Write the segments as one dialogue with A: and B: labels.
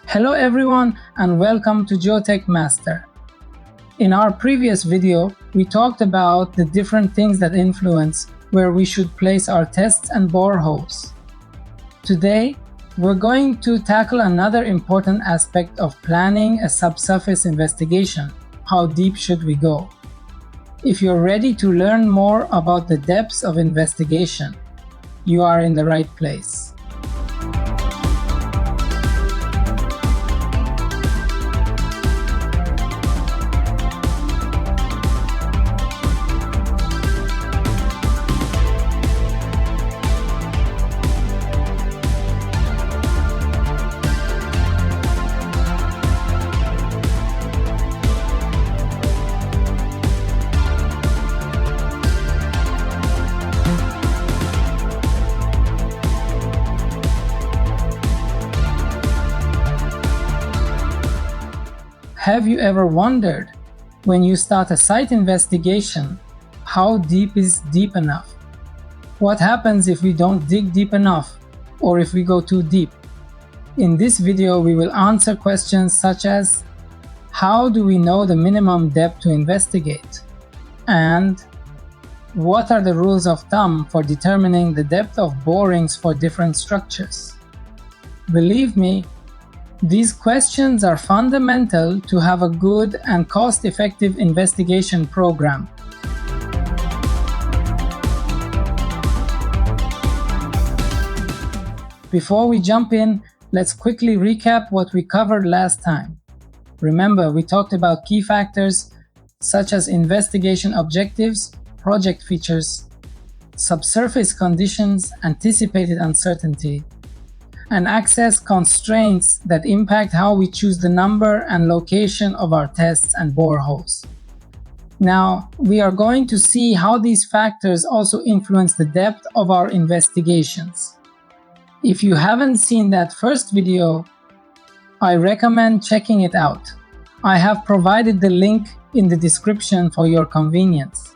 A: Hello everyone and welcome to Geotech Master. In our previous video, we talked about the different things that influence where we should place our tests and boreholes. Today, we're going to tackle another important aspect of planning a subsurface investigation. How deep should we go? If you're ready to learn more about the depths of investigation, you are in the right place. Have you ever wondered, when you start a site investigation, how deep is deep enough? What happens if we don't dig deep enough, or if we go too deep? In this video, we will answer questions such as, how do we know the minimum depth to investigate? And what are the rules of thumb for determining the depth of borings for different structures? Believe me, these questions are fundamental to have a good and cost-effective investigation program. Before we jump in, let's quickly recap what we covered last time. Remember, we talked about key factors such as investigation objectives, project features, subsurface conditions, anticipated uncertainty, and access constraints that impact how we choose the number and location of our tests and boreholes. Now, we are going to see how these factors also influence the depth of our investigations. If you haven't seen that first video, I recommend checking it out. I have provided the link in the description for your convenience.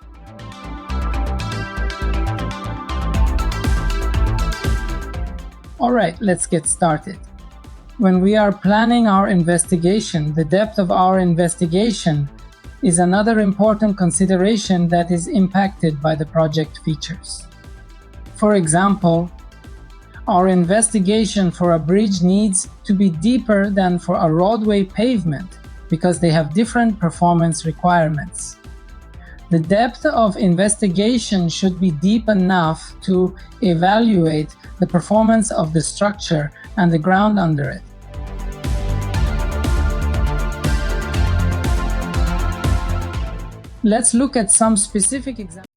A: Alright, let's get started. When we are planning our investigation, the depth of our investigation is another important consideration that is impacted by the project features. For example, our investigation for a bridge needs to be deeper than for a roadway pavement because they have different performance requirements. The depth of investigation should be deep enough to evaluate the performance of the structure and the ground under it. Let's look at some specific examples.